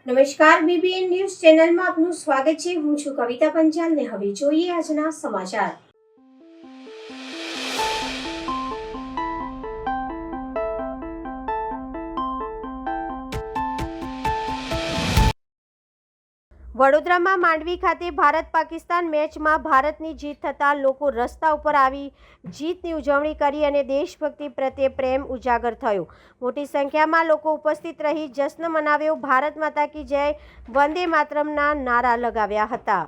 નમસ્કાર, BBN news ચેનલમાં આપનું સ્વાગત છે. હું છું કવિતા પંચાલ ને હવે જોઈએ આજના સમાચાર. વડોદરામાં માંડવી ખાતે ભારત પાકિસ્તાન મેચમાં ભારતની જીત થતાં લોકો રસ્તા ઉપર આવી જીતની ઉજવણી કરી અને દેશભક્તિ પ્રત્યે પ્રેમ ઉજાગર થયો. મોટી સંખ્યામાં લોકો ઉપસ્થિત રહી જશ્ન મનાવ્યો. ભારત માતા કી જય, વંદે માતરમના નારા લગાવ્યા હતા.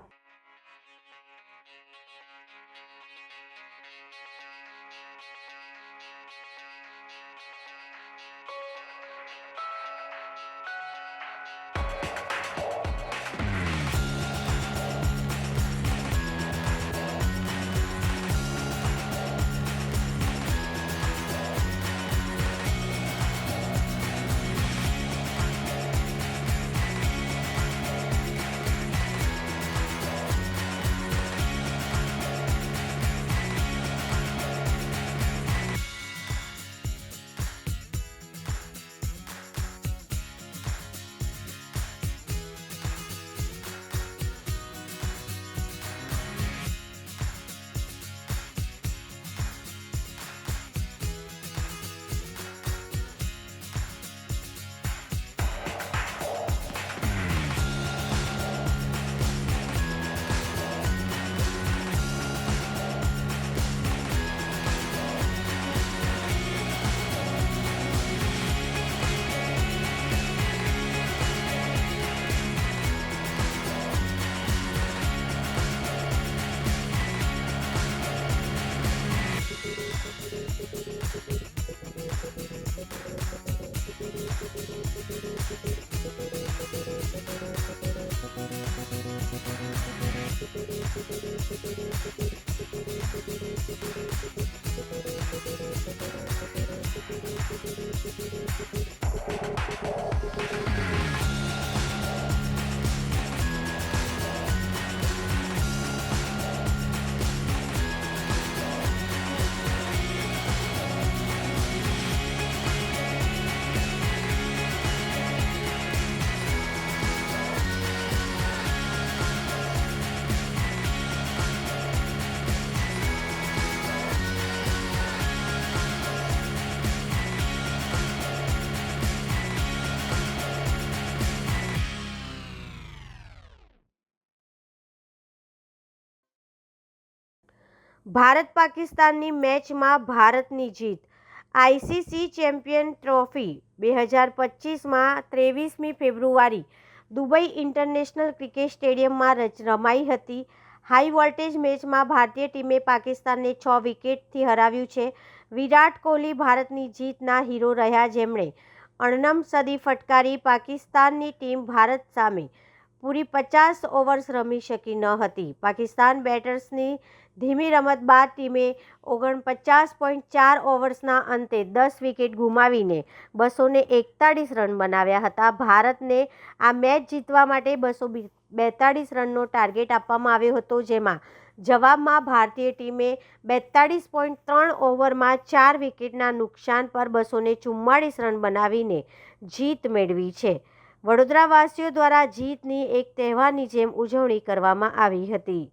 ભારત પાકિસ્તાનની મેચમાં ભારતની જીત. આઈસીસી ચેમ્પિયન ટ્રોફી 2025માં 23મી ફેબ્રુઆરી દુબઈ ઇન્ટરનેશનલ ક્રિકેટ સ્ટેડિયમમાં રમાઈ હતી. હાઈ વોલ્ટેજ મેચમાં ભારતીય ટીમે પાકિસ્તાનને 6 વિકેટથી હરાવ્યું છે. વિરાટ કોહલી ભારતની જીતના હીરો રહ્યા, જેમણે અણનમ સદી ફટકારી. પાકિસ્તાનની ટીમ ભારત સામે પૂરી 50 ઓવર્સ રમી શકી ન હતી. પાકિસ્તાન બેટર્સની ધીમી રમત બાદ ટીમે 49.4 ઓવર્સના અંતે 10 વિકેટ ગુમાવીને 241 રન બનાવ્યા હતા. ભારતને આ મેચ જીતવા માટે 242 રનનો ટાર્ગેટ આપવામાં આવ્યો હતો, જેમાં જવાબમાં ભારતીય ટીમે 42.3 ઓવરમાં 4 વિકેટના નુકસાન પર 244 રન બનાવીને જીત મેળવી છે. વડોદરાવાસીઓ દ્વારા જીતની એક તહેવારની જેમ ઉજવણી કરવામાં આવી હતી.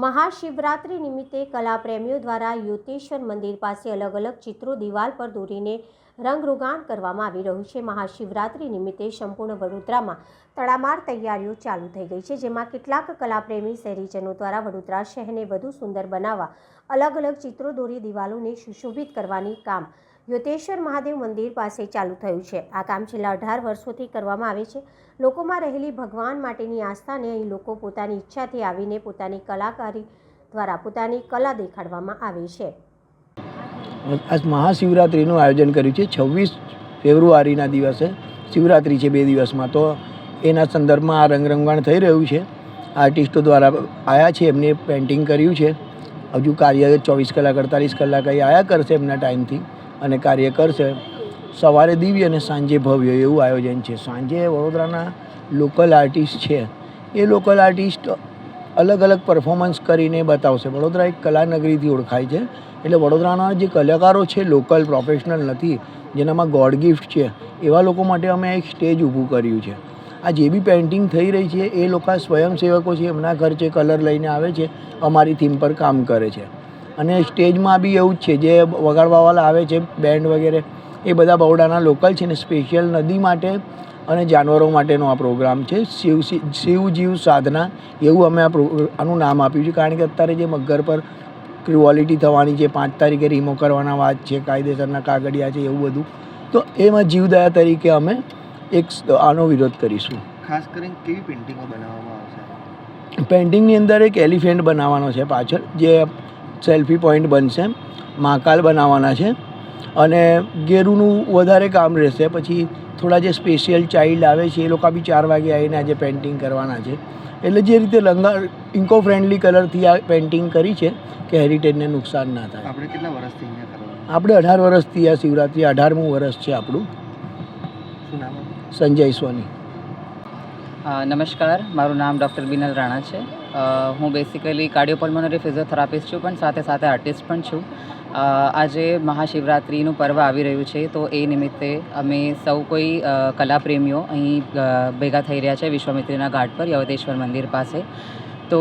મહાશિવરાત્રિ નિમિત્તે કલાપ્રેમીઓ દ્વારા યોતેશ્વર મંદિર પાસે અલગ અલગ ચિત્રો દિવાલ પર દોરીને રંગરોગાન કરવામાં આવી રહ્યું છે. મહાશિવરાત્રિ નિમિત્તે સંપૂર્ણ વડોદરામાં તડામાર તૈયારીઓ ચાલુ થઈ ગઈ છે, જેમાં કેટલાક કલાપ્રેમી શહેરીજનો દ્વારા વડોદરા શહેરને વધુ સુંદર બનાવવા અલગ અલગ ચિત્રો દોરી દિવાલોને સુશોભિત કરવાની કામ યોતેશ્વર મહાદેવ મંદિર પાસે ચાલુ થયું છે. આ કામ છેલ્લા 18 વર્ષોથી કરવામાં આવે છે. લોકોમાં રહેલી ભગવાન માટેની આસ્થાને અહીં લોકો પોતાની ઈચ્છાથી આવીને પોતાની કલાકારી દ્વારા પોતાની કલા દેખાડવામાં આવે છે. આજ મહાશિવરાત્રિનું આયોજન કર્યું છે. 26 ફેબ્રુઆરીના દિવસે શિવરાત્રિ છે, 2 દિવસમાં. તો એના સંદર્ભમાં આ રંગરંગાણ થઈ રહ્યું છે. આર્ટિસ્ટો દ્વારા આવ્યા છે, એમને પેઇન્ટિંગ કર્યું છે. હજુ કાર્ય 24 કલાક 48 કલાક અહીં આવ્યા કરશે એમના ટાઈમથી અને કાર્ય કરશે. સવારે દિવ્ય અને સાંજે ભવ્ય એવું આયોજન છે. સાંજે વડોદરાના લોકલ આર્ટિસ્ટ છે, એ લોકલ આર્ટિસ્ટ અલગ અલગ પરફોર્મન્સ કરીને બતાવશે. વડોદરા એક કલાનગરીથી ઓળખાય છે, એટલે વડોદરાના જે કલાકારો છે લોકલ પ્રોફેશનલ નથી, જેનામાં ગોડ ગિફ્ટ છે, એવા લોકો માટે અમે એક સ્ટેજ ઊભું કર્યું છે. આ જે બી પેઇન્ટિંગ થઈ રહી છે એ લોકો સ્વયંસેવકો છે, એમના ખર્ચે કલર લઈને આવે છે, અમારી થીમ પર કામ કરે છે. અને સ્ટેજમાં બી એવું જ છે, જે વગાડવાવાળા આવે છે બેન્ડ વગેરે એ બધા બરોડાના લોકલ છે ને સ્પેશિયલ નદી માટે અને જાનવરો માટેનો આ પ્રોગ્રામ છે. શિવજીવ સાધના એવું અમે આનું નામ આપ્યું છે, કારણ કે અત્યારે જે મગર પર ક્રુઓલિટી થવાની છે, 5 તારીખે રિમો કરવાના વાત છે, કાયદેસરના કાગળિયા છે, એવું બધું. તો એમાં જીવદયા તરીકે અમે એક આનો વિરોધ કરીશું. ખાસ કરીને કેવી પેઇન્ટિંગો બનાવવામાં આવશે? પેઇન્ટિંગની અંદર એક એલિફન્ટ બનાવવાનો છે પાછળ, જે સેલ્ફી પોઈન્ટ બનશે. મહાકાલ બનાવવાના છે અને ગેરુનું વધારે કામ રહેશે. પછી થોડા જે સ્પેશિયલ ચાઇલ્ડ આવે છે એ લોકો બી 4 વાગે આવીને આજે પેઇન્ટિંગ કરવાના છે. એટલે જે રીતે ઇકો ફ્રેન્ડલી કલરથી આ પેઇન્ટિંગ કરી છે કે હેરિટેજને નુકસાન ના થાય. આપણે કેટલા વર્ષથી અહીંયા કરવાનું? આપણે 18 વર્ષથી આ શિવરાત્રિ 18મું વર્ષ છે આપણું. શું નામ? સંજય સોની. નમસ્કાર, મારું નામ ડૉક્ટર બિનલ રાણા છે. હું બેસિકલી કાર્ડિયોપલ્મોનરી ફિઝિયોથેરાપિસ્ટ છું, પણ સાથે સાથે આર્ટિસ્ટ પણ છું. આજે મહાશિવરાત્રિનું પર્વ આવી રહ્યું છે, તો એ નિમિત્તે અમે સૌ કોઈ કલાપ્રેમીઓ અહીં ભેગા થઈ રહ્યા છે વિશ્વામિત્રીના ઘાટ પર યોતેશ્વર મંદિર પાસે. તો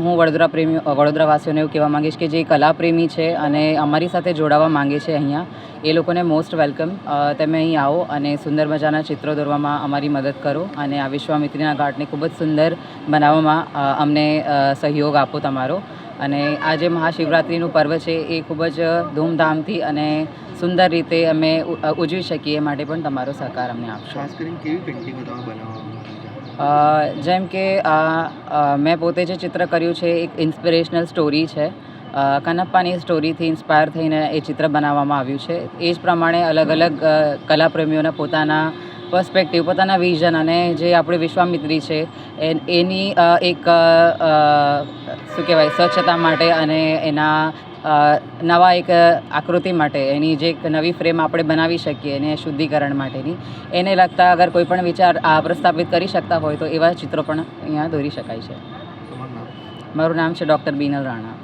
હું વડોદરાવાસીઓને એવું કહેવા માંગીશ કે જે કલાપ્રેમી છે અને અમારી સાથે જોડાવા માંગે છે અહીંયા, એ લોકોને મોસ્ટ વેલકમ. તમે અહીં આવો અને સુંદર મજાના ચિત્રો દોરવામાં અમારી મદદ કરો અને આ વિશ્વામિત્રીના ઘાટને ખૂબ જ સુંદર બનાવવામાં અમને સહયોગ આપો તમારો. અને આ જે મહાશિવરાત્રિનું પર્વ છે એ ખૂબ જ ધૂમધામથી અને સુંદર રીતે અમે ઉજવી શકીએ, એ માટે પણ તમારો સહકાર અમને આપશો. ખાસ કરીને કેવી પેઇન્ટિંગો તમે બનાવવામાં? જેમ કે મેં પોતે જે ચિત્ર કર્યું છે એક ઇન્સ્પિરેશનલ સ્ટોરી છે. કનપ્પાની સ્ટોરીથી ઇન્સ્પાયર થઈને એ ચિત્ર બનાવવામાં આવ્યું છે. એ જ પ્રમાણે અલગ અલગ કલાપ્રેમીઓના પોતાના પર્સપેક્ટિવ, પોતાના વિઝન અને જે આપણી વિશ્વામિત્રી છે એની એક શું કહેવાય સ્વચ્છતા માટે અને એના નવા એક આકૃતિ માટે એની જે એક નવી ફ્રેમ આપણે બનાવી શકીએ એને શુદ્ધિકરણ માટેની, એને લગતા અગર કોઈ પણ વિચાર પ્રસ્થાપિત કરી શકતા હોય તો એવા ચિત્રો પણ અહીંયા દોરી શકાય છે. મારું નામ છે ડૉક્ટર બિનલ રાણા.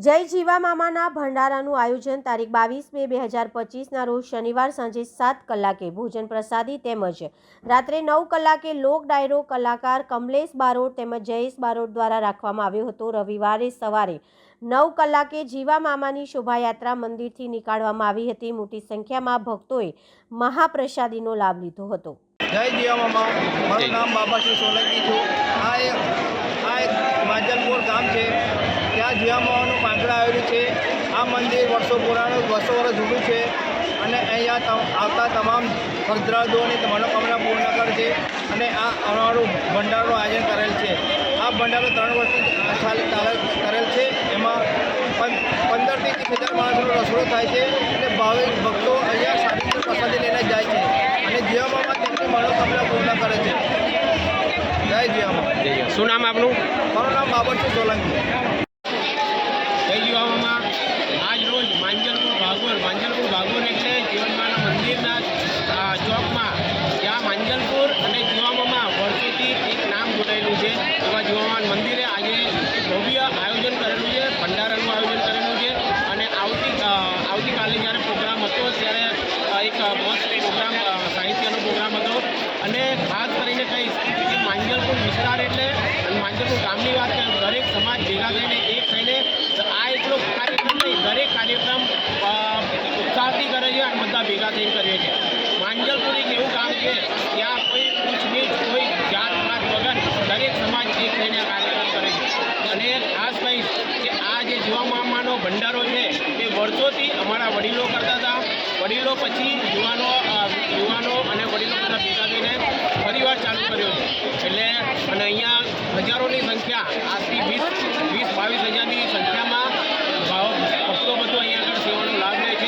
જય જીવા મામાના ભંડારાનું આયોજન તારીખ 22 મે 2025ના રોજ શનિવાર સાંજે 7 કલાકે ભોજન પ્રસાદી તેમજ રાત્રે 9 કલાકે લોક ડાયરો કલાકાર કમલેશ બારોટ તેમજ જયેશ બારોટ દ્વારા રાખવામાં આવ્યો હતો. રવિવારે સવારે 9 કલાકે જીવા મામાની શોભાયાત્રા મંદિરથી નીકાળવામાં આવી હતી. મોટી સંખ્યામાં ભક્તોએ મહાપ્રસાદીનો લાભ લીધો હતો. જય જીવા મામા. મારું નામ બાબાશ્રી સોલંકી છું. આ એક માંજલપુર ગામ છે. ત્યાં જીવા મામાનું પાંદડા આવેલું છે. આ મંદિર વર્ષો પુરાણું, વર્ષો વર્ષ જૂનું છે અને અહીંયા આવતા તમામ શ્રદ્ધાળુઓની મનોકામના પૂર્ણ કરે છે અને આ અમારું ભંડારનું આયોજન કરેલ છે. આ ભંડારો 3 વર્ષથી કરેલ છે. એમાં 15 થી 30,000 માણસોનો રસોડો થાય છે અને ભાવિક ભક્તો અહીંયા સારી રીતે પ્રસાદી લઈને જાય છે અને જીવા મામા તેમની મનોકામના પૂર્ણ કરે છે. જય જીવા મામા. શું નામ આપનું? મારું નામ બાબરસિંહ સોલંકી. જય જીવા મામા. આજ રોજ માંજલપુર ભાગોર એટલે જીવનમાના મંદિરના ચોકમાં જ્યાં માંજલપુર અને જીવા મામા વર્ષોથી એક નામ જોડાયેલું છે એવા જીવા મામા મંદિરે આજે ભવ્ય આયોજન કરેલું છે, ભંડારાનું આયોજન કરેલું છે અને આવતીકાલે જ્યારે પ્રોગ્રામ હતો ત્યારે એક મસ્ત પ્રોગ્રામ, સાહિત્યનો પ્રોગ્રામ હતો અને ખાસ કરીને કહીશ કે માંજલપુર વિસ્તાર એટલે માંજલપુર ગામની વાત કરીએ દરેક સમાજ ભેગા થઈને એક થઈને આ એકલો કાર્યક્રમ નહીં, દરેક કાર્યક્રમ ઉત્સાહથી કરે છે અને બધા ભેગા થઈને કરીએ છીએ. માંજલપુર એક એવું ગામ છે ત્યાં કોઈ ઊંચ નીચ, કોઈ જાત પાત વગર દરેક સમાજ એક થઈને આ કાર્યક્રમ કરે છે અને ખાસ કહીશ કે આ જે જીવા મામાનો ભંડારો છે એ વર્ષોથી અમારા વડીલો કરતા હતા. વડીલો પછી યુવાનો અને વડીલો બધા ભેગા થઈને ફરીવાર ચાલુ કર્યો છે. એટલે અને અહીંયા હજારોની સંખ્યા, આજથી 20-22 હજારની સંખ્યામાં ભક્તો બધો અહીંયા આગળ સેવાનો લાભ લે છે.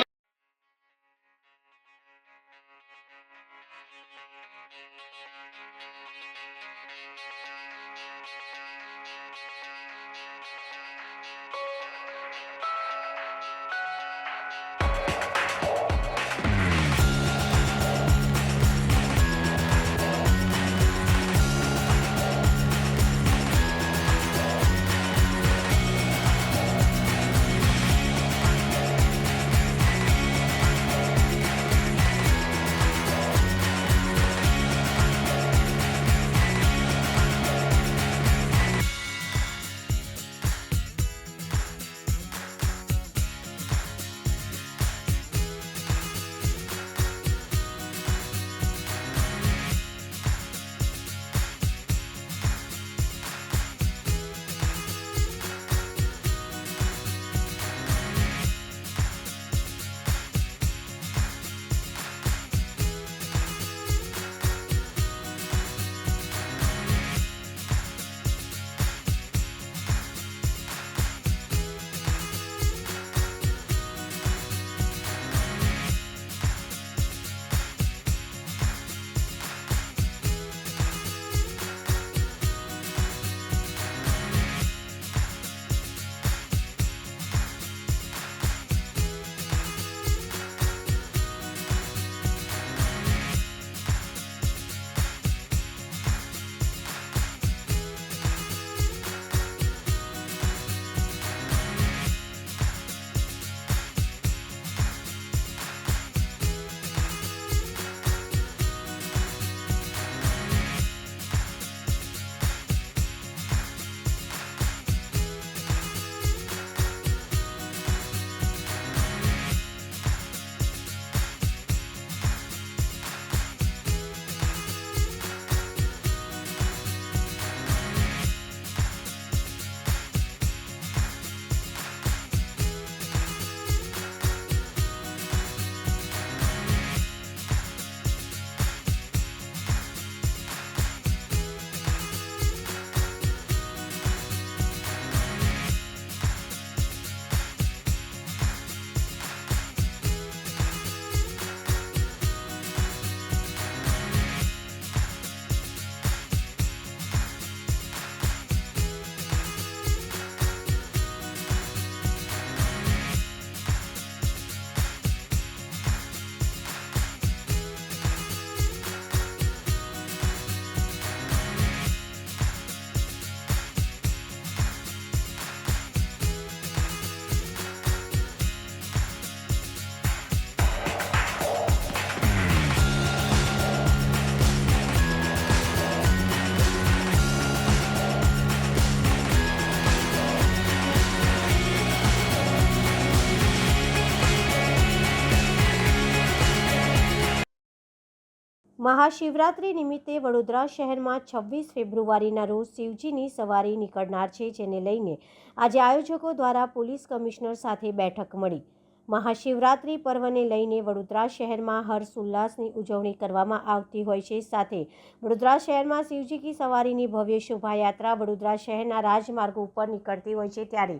મહાશિવરાત્રિ નિમિત્તે વડોદરા શહેરમાં 26 ફેબ્રુઆરીના રોજ શિવજીની સવારી નીકળનાર છે, જેને લઈને આજે આયોજકો દ્વારા પોલીસ કમિશનર સાથે બેઠક મળી. મહાશિવરાત્રિ પર્વને લઈને વડોદરા શહેરમાં હર્ષ ઉલ્લાસની ઉજવણી કરવામાં આવતી હોય છે. સાથે વડોદરા શહેરમાં શિવજી કી સવારીની ભવ્ય શોભાયાત્રા વડોદરા શહેરના રાજમાર્ગો ઉપર નીકળતી હોય છે. ત્યારે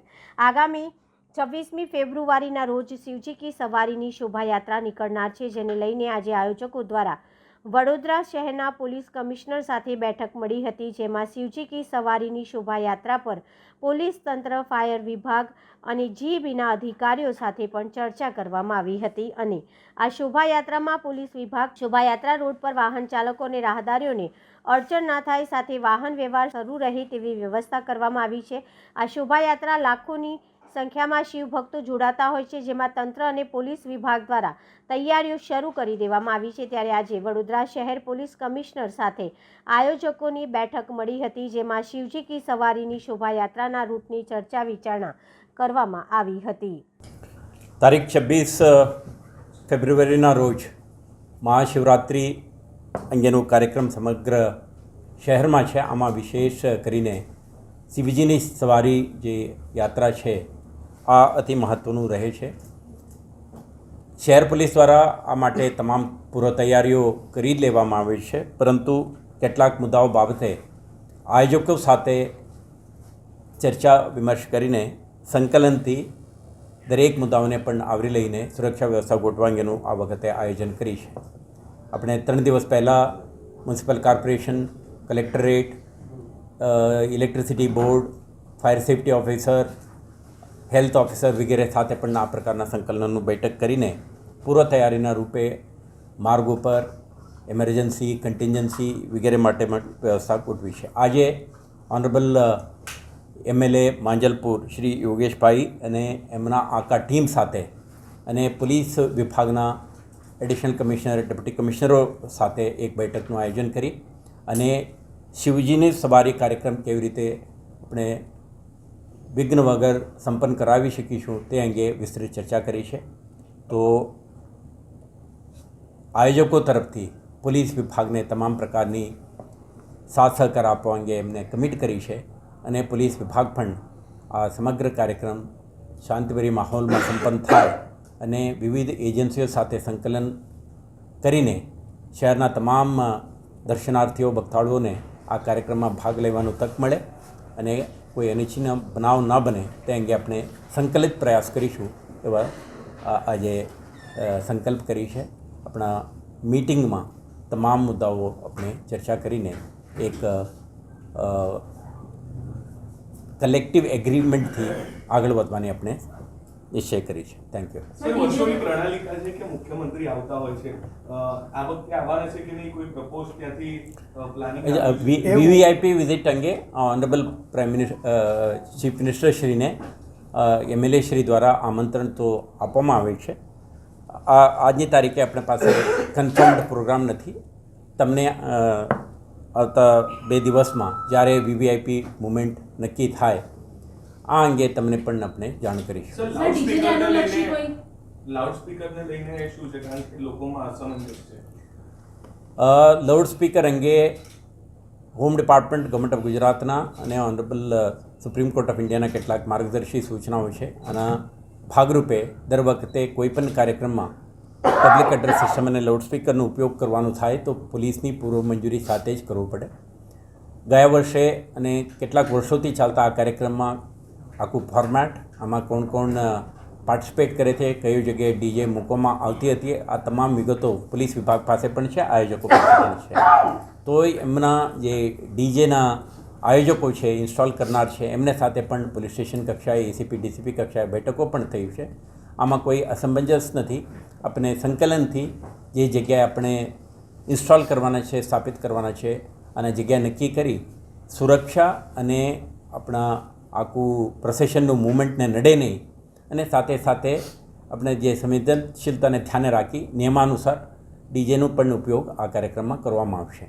આગામી 26મી ફેબ્રુઆરીના રોજ શિવજી કી સવારીની શોભાયાત્રા નીકળનાર છે, જેને લઈને આજે આયોજકો દ્વારા વડોદરા શહેરના પોલીસ કમિશનર સાથે બેઠક મળી હતી, જેમાં શિવજી કી સવારીની શોભાયાત્રા પર પોલીસ તંત્ર, ફાયર વિભાગ અને જીબીના અધિકારીઓ સાથે પણ ચર્ચા કરવામાં આવી હતી. અને આ શોભાયાત્રામાં પોલીસ વિભાગ શોભાયાત્રા રોડ પર વાહન ચાલકો અને રાહદારીઓને અડચણ ના થાય, સાથે વાહન વ્યવહાર શરૂ રહે તેવી વ્યવસ્થા કરવામાં આવી છે. આ શોભાયાત્રા લાખોની સંખ્યામાં શિવ ભક્તો જોડાતા હોય છે, જેમાં તંત્ર અને પોલીસ વિભાગ દ્વારા તૈયારીઓ શરૂ કરી દેવામાં આવી છે. ત્યારે આજે વડોદરા શહેર પોલીસ કમિશનર સાથે આયોજકોની બેઠક મળી હતી, જેમાં શિવજી કી સવારીની શોભાયાત્રાના રૂટની ચર્ચા વિચારણા કરવામાં આવી હતી. તારીખ 26 ફેબ્રુઆરીના રોજ મહાશિવરાત્રિ અંગેનો કાર્યક્રમ સમગ્ર શહેરમાં છે. આમાં વિશેષ કરીને શિવજીની સવારી જે યાત્રા છે આ અતિ મહત્ત્વનું રહે છે. શહેર પોલીસ દ્વારા આ માટે તમામ પૂર્વ તૈયારીઓ કરી લેવામાં આવી છે, પરંતુ કેટલાક મુદ્દાઓ બાબતે આયોજકો સાથે ચર્ચા વિમર્શ કરીને સંકલનથી દરેક મુદ્દાઓને પણ આવરી લઈને સુરક્ષા વ્યવસ્થા ગોઠવા અંગેનું આ વખતે આયોજન કરી છે. આપણે 3 દિવસ પહેલાં municipal corporation, collectorate, electricity board, fire safety officer, health officer વગેરે સાથે પણ આ પ્રકારના સંકલનનું બેઠક કરીને પૂર્વ તૈયારીના રૂપે માર્ગ ઉપર એમરજન્સી, કન્ટિન્જન્સી વગેરે માટે વ્યવસ્થા ગોઠવી છે. આજે ઓનરેબલ MLA માંજલપુર શ્રી યોગેશભાઈ અને એમના આખા ટીમ સાથે અને પોલીસ વિભાગના એડિશનલ કમિશનર, ડેપ્યુટી કમિશનરો સાથે એક બેઠકનું આયોજન કરી અને શિવજીની સવારી કાર્યક્રમ કેવી રીતે આપણે વિઘ્ન વગર સંપન્ન કરાવી શકીશું તે અંગે વિસ્તૃત ચર્ચા કરી છે. તો આયોજકો તરફથી પોલીસ વિભાગને તમામ પ્રકારની સાથ સહકાર આપવા અંગે એમને કમિટ કરી છે અને પોલીસ વિભાગ પણ આ સમગ્ર કાર્યક્રમ શાંતિભરી માહોલમાં સંપન્ન થાય અને વિવિધ એજન્સીઓ સાથે સંકલન કરીને શહેરના તમામ દર્શનાર્થીઓ, ભક્તાળુઓને આ કાર્યક્રમમાં ભાગ લેવાનો તક મળે અને કોઈ અનિચ્છનીય બનાવ ન બને તે અંગે આપણે સંકલિત પ્રયાસ કરીશું એવા આજે સંકલ્પ કરી છે. આપણા મીટિંગમાં તમામ મુદ્દાઓ આપણે ચર્ચા કરીને એક કલેક્ટિવ એગ્રીમેન્ટથી આગળ વધવાની આપણે નિશ્ચય કરી છે. Thank you. વર્ષોની પ્રણાલિકા છે કે મુખ્યમંત્રી આવતા હોય છે, આ વખતે આવવાના છે કે નહીં, કોઈ પ્રપોઝ ત્યાંથી પ્લાનિંગ? VVIP વિઝિટ અંગે honourable prime minister, chief minister શ્રીને MLA શ્રી દ્વારા આમંત્રણ તો આપવામાં આવે છે. આજની તારીખે આપણી પાસે કન્ફર્મડ પ્રોગ્રામ નથી. તમને આવતા 2 દિવસમાં જ્યારે VVIP મુવમેન્ટ નક્કી થાય આ અંગે તમને પણ આપણે જાણ કરીશું. લાઉડસ્પીકરને લઈને શું છે? કારણ કે લોકોમાં અસમંજસ છે. લાઉડસ્પીકર અંગે હોમ ડિપાર્ટમેન્ટ, ગવર્મેન્ટ ઓફ ગુજરાતના અને ઓનરેબલ સુપ્રીમ કોર્ટ ઓફ ઇન્ડિયાના કેટલાક માર્ગદર્શી સૂચનાઓ છે. આના ભાગરૂપે દર વખતે કોઈપણ કાર્યક્રમમાં પબ્લિક એડ્રેસ સિસ્ટમ અને લાઉડસ્પીકરનો ઉપયોગ કરવાનો થાય તો પોલીસની પૂર્વ મંજૂરી સાથે જ કરવું પડે. ગયા વર્ષે અને કેટલાક વર્ષોથી ચાલતા આ કાર્યક્રમમાં આખું ફોર્મેટ, આમાં કોણ કોણ પાર્ટિસિપેટ કરે છે, કઈ જગ્યાએ DJ મૂકવામાં આવતી હતી, આ તમામ વિગતો પોલીસ વિભાગ પાસે પણ છે, આયોજકો પાસે પણ છે. તોય એમના જે DJના આયોજકો છે, ઇન્સ્ટોલ કરનાર છે, એમને સાથે પણ પોલીસ સ્ટેશન કક્ષાએ, ACP DCP કક્ષાએ બેઠકો પણ થઈ છે. આમાં કોઈ અસમંજસ નથી. આપણે સંકલનથી જે જગ્યાએ આપણે ઇન્સ્ટોલ કરવાના છે, સ્થાપિત કરવાના છે અને જગ્યા નક્કી કરી સુરક્ષા અને આપણા આખું પ્રોસેશનનું મૂવમેન્ટને નડે નહીં અને સાથે સાથે આપણે જે સંવેદનશીલતાને ધ્યાને રાખી નિયમાનુસાર DJનો પણ ઉપયોગ આ કાર્યક્રમમાં કરવામાં આવશે.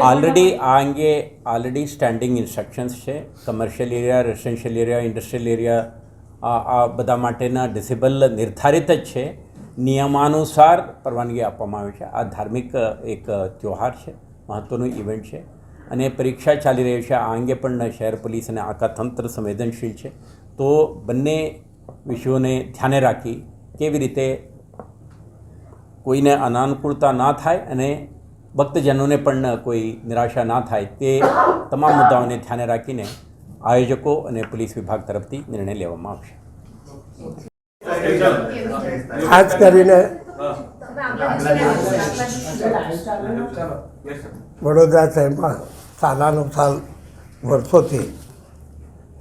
ઓલરેડી સ્ટેન્ડિંગ ઇન્સ્ટ્રક્શન્સ છે. Commercial area, residential area, industrial area આ બધા માટેના ડિસેબલ નિર્ધારિત જ છે. નિયમાનુસાર પરવાનગી આપવામાં આવે છે. આ ધાર્મિક એક ત્યોહાર છે, મહત્ત્વનું ઇવેન્ટ છે અને પરીક્ષા ચાલી રહી છે. આ અંગે પણ શહેર પોલીસ અને આખા તંત્ર સંવેદનશીલ છે. તો બંને વિષયોને ધ્યાને રાખી કેવી રીતે કોઈને અનાનુકૂળતા ના થાય અને ભક્તજનોને પણ કોઈ નિરાશા ના થાય તે તમામ મુદ્દાઓને ધ્યાને રાખીને આયોજકો અને પોલીસ વિભાગ તરફથી નિર્ણય લેવામાં આવશે. ખાસ કરીને વડોદરા શહેરમાં સાલાનું સાલ વર્ષોથી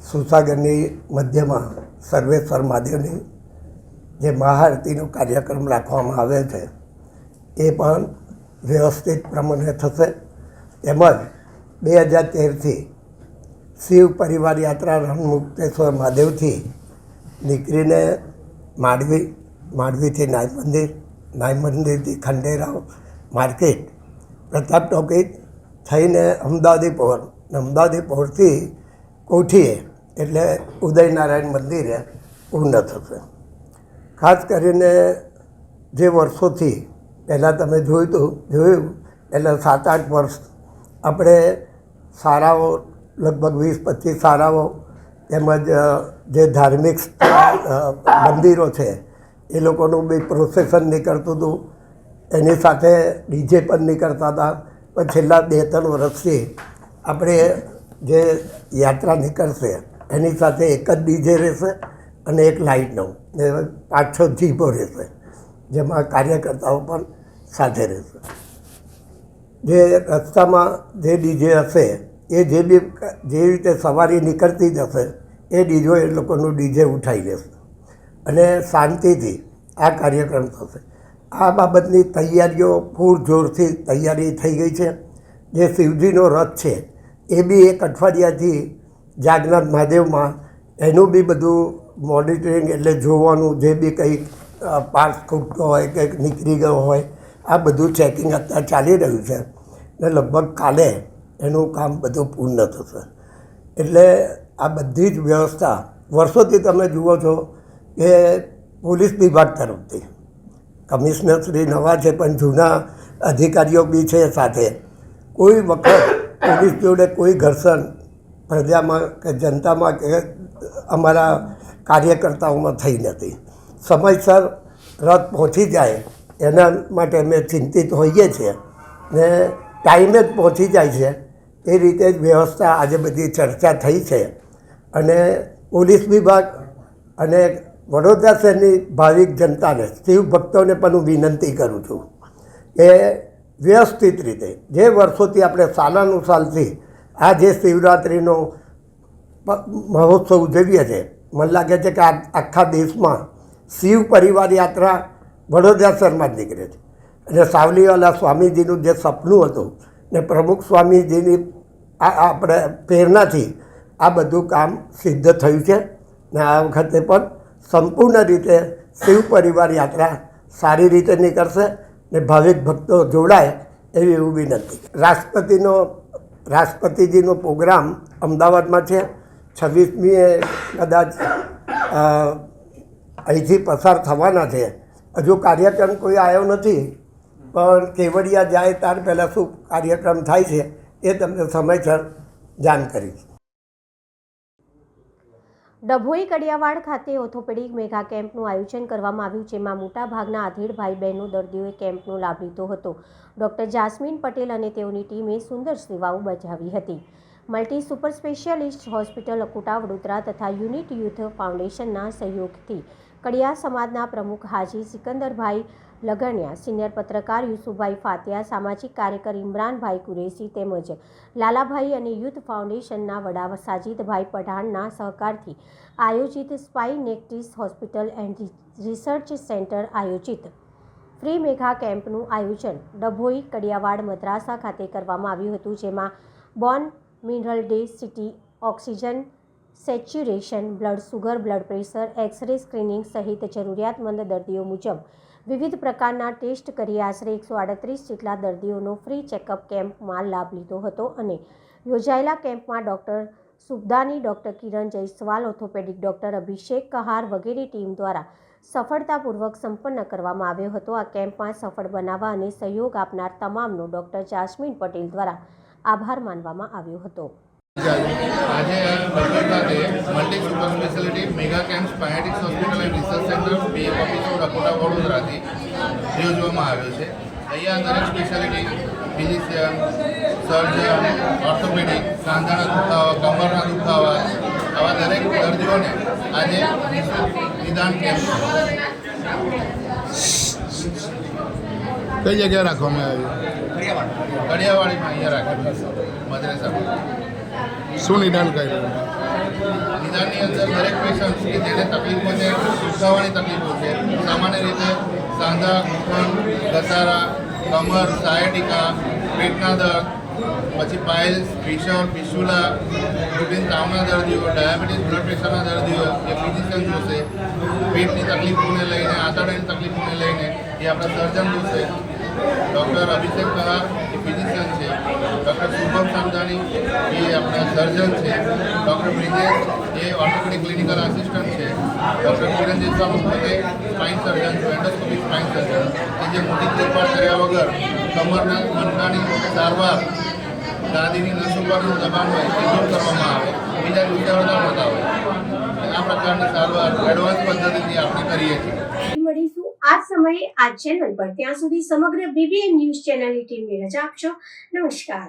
સુસાગરની મધ્યમાં સર્વેશ્વર મહાદેવની જે મહાઆરતીનો કાર્યક્રમ રાખવામાં આવે છે એ પણ વ્યવસ્થિત પ્રમાણે થશે. તેમજ 2013થી શિવ પરિવાર યાત્રા રણમુક્તેશ્વર મહાદેવથી નીકળીને માંડવીથી નાય મંદિરથી ખંડેરાવ માર્કેટ, પ્રતાપ ટોકીજ થઈને અમદાવાદી પોળથી કોઠીએ એટલે ઉદયનારાયણ મંદિરે પૂર્ણ થશે. ખાસ કરીને જે વર્ષોથી પહેલાં તમે જોયું એટલે 7-8 વર્ષ આપણે શાળાઓ, લગભગ 20-25 શાળાઓ તેમજ જે ધાર્મિક મંદિરો છે એ લોકોનું બી પ્રોસેસન નીકળતું હતું, એની સાથે ડીજે પણ નીકળતા હતા. પણ છેલ્લા 2-3 વર્ષથી આપણે જે યાત્રા નીકળશે એની સાથે એક જ ડીજે રહેશે અને એક લાઇટનો 5-6 જીપો રહેશે, જેમાં કાર્યકર્તાઓ પણ સાથે રહેશે. જે રસ્તામાં જે ડીજે હશે એ જે રીતે સવારી નીકળતી જશે એ ડીજો એ લોકોનું ડીજે ઉઠાવી લેશે અને શાંતિથી આ કાર્યક્રમ થશે. આ બાબતની તૈયારીઓ પૂરજોરથી તૈયારી થઈ ગઈ છે. જે શિવજીનો રથ છે એ બી 1 અઠવાડિયાથી જાગનાથ મહાદેવમાં એનું બી બધું મોનિટરિંગ એટલે જોવાનું, જે બી કંઈ પાર્ટ ખૂટતો હોય કે નીકળી ગયો હોય આ બધું ચેકિંગ અત્યારે ચાલી રહ્યું છે ને લગભગ કાલે એનું કામ બધું પૂર્ણ થશે. એટલે આ બધી જ વ્યવસ્થા વર્ષોથી તમે જુઓ છો કે પોલીસ વિભાગ તરફથી, કમિશનર શ્રી નવા છે પણ જૂના અધિકારીઓ બી છે સાથે, કોઈ વખત પોલીસ જોડે કોઈ ઘર્ષણ પ્રજામાં કે જનતામાં કે અમારા કાર્યકર્તાઓમાં થઈ નથી. સમયસર રથ પહોંચી જાય એના માટે અમે ચિંતિત હોઈએ છીએ ને ટાઈમે જ પહોંચી જાય છે એ રીતે જ વ્યવસ્થા આજે બધી ચર્ચા થઈ છે. અને પોલીસ વિભાગ અને વડોદરા શહેરની ભાવિક જનતાને, શિવ ભક્તોને પણ હું વિનંતી કરું છું કે વ્યવસ્થિત રીતે જે વર્ષોથી આપણે સાલાનું સાલથી આ જે શિવરાત્રિનો મહોત્સવ ઉજવીએ છીએ, મને લાગે છે કે આખા દેશમાં શિવ પરિવાર યાત્રા વડોદરા શહેરમાં જ નીકળે છે. અને સાવલીવાલા સ્વામીજીનું જે સપનું હતું ને પ્રમુખ સ્વામીજીની આપણે પ્રેરણાથી આ બધું કામ સિદ્ધ થયું છે ને આ વખતે પણ સંપૂર્ણ રીતે શિવ પરિવાર યાત્રા સારી રીતે નીકળશે ને ભાવિક ભક્તો જોડાય એવી એવું વિનંતી. રાષ્ટ્રપતિજીનો પ્રોગ્રામ અમદાવાદમાં છે. 26મીએ કદાચ અહીંથી પસાર થવાના છે. હજુ કાર્યક્રમ કોઈ આવ્યો નથી, પણ કેવડિયા જાય ત્યાર પહેલાં શું કાર્યક્રમ થાય છે એ તમને સમયસર જાણ કરીશ. ડભોઈ કડિયાવાડ ખાતે ઓર્થોપેડિક મેગા કેમ્પનું આયોજન કરવામાં આવ્યું, જેમાં મોટાભાગના આધેડ ભાઈ બહેનો દર્દીઓએ કેમ્પનો લાભ લીધો હતો. ડૉક્ટર જાસ્મીન પટેલ અને તેઓની ટીમે સુંદર સેવાઓ બજાવી હતી. Multi super specialist hospital Akota Vadodara તથા યુનિટ યુથ ફાઉન્ડેશનના સહયોગથી કડિયા સમાજના પ્રમુખ હાજી સિકંદરભાઈ લગણિયા, સિનિયર પત્રકાર યુસુફભાઈ ફાતિયા, સામાજિક કાર્યકર ઇમરાનભાઈ કુરેશી તેમજ લાલાભાઈ અને યુથ ફાઉન્ડેશનના વડા સાજીદભાઈ પઠાણના સહકારથી આયોજિત સ્પાઇનેક્ટિસ હોસ્પિટલ એન્ડ રિસર્ચ સેન્ટર આયોજિત ફ્રી મેગા કેમ્પનું આયોજન ડભોઈ કડિયાવાડ મદ્રાસા ખાતે કરવામાં આવ્યું હતું, જેમાં bone mineral density, oxygen saturation, blood sugar, blood pressure, X-ray screening સહિત જરૂરિયાતમંદ દર્દીઓ મુજબ વિવિધ પ્રકારના ટેસ્ટ કરી આશરે 138 જેટલા દર્દીઓનો ફ્રી ચેકઅપ કેમ્પમાં લાભ લીધો હતો. અને યોજાયેલા કેમ્પમાં ડૉક્ટર સુબદાની, ડૉક્ટર કિરણ જયસ્વાલ, ઓર્થોપેડિક ડૉક્ટર અભિષેક કહાર વગેરે ટીમ દ્વારા સફળતાપૂર્વક સંપન્ન કરવામાં આવ્યો હતો। આ કેમ્પમાં સફળ બનાવવા અને સહયોગ આપનાર તમામનો ડૉક્ટર જાસ્મીન પટેલ દ્વારા આભાર માનવામાં આવ્યો હતો। આજે બરોબર ખાતે multi super speciality mega camp સ્પાયટિક્સ hospital and research centre BF office રકોટા વડોદરાથી યોજવામાં આવ્યો છે। અહીંયા દરેક સ્પેશિયાલિટી ફિઝિશિયન, સર્જન, ઓર્થોપેડિક, સાંધાના દુખાવા, કમરના દુખાવા આવા દરેક દર્દીઓને આજે નિદાન કેમ્પ કઈ જગ્યાએ રાખવામાં આવ્યું? કડિયાવાડીમાં અહીંયા રાખેલું છે મદ્રેસામાં। શું નિદાન કર્યું? નિદાનની અંદર દરેક પેશન્ટ કે જેને તકલીફો છે, દુખાવાની તકલીફો છે, સામાન્ય રીતે સાંધા, ઘૂંટણ, ઘસારા, કમર, સાયટિકા, પેટના દર્દ, પછી પાઇલ્સ, ફિશર, ફિસ્યુલા, રૂટીન તાવના દર્દીઓ, ડાયાબિટીસ, બ્લડ પ્રેશરના દર્દીઓ એ ફિઝિશિયન જોશે। પેટની તકલીફોને લઈને, આંતરડાની તકલીફોને લઈને એ આપણા સર્જન જોશે। ડૉક્ટર અભિષેક કહાર એ ફિઝિશિયન છે, ડૉક્ટર શુભમ સમદાની એ આપણા સર્જન છે, ડૉક્ટર બ્રિજેશ એ ઓર્થોપેડિક ક્લિનિકલ આસિસ્ટન્ટ છે, ડૉક્ટર ચિરંજીવ સ્વામી પોતે સ્પાઇન સર્જન છે, એન્ડોસ્કોપિક સ્પાઇન સર્જન કે જે મોટી ફેરફાર કર્યા વગર કમરના મણકાની સારવાર, ગાદીની નસો પરનું દબાણ હોય એ દૂર કરવામાં આવે, બીજા દુખાવા થતા હોય આ પ્રકારની સારવાર એડવાન્સ પદ્ધતિથી આપણે કરીએ છીએ। મળીશું આ સમયે આ ચેનલ પર। ત્યાં સુધી સમગ્ર BBN ન્યૂઝ ચેનલની ટીમને રજા આપશો। નમસ્કાર।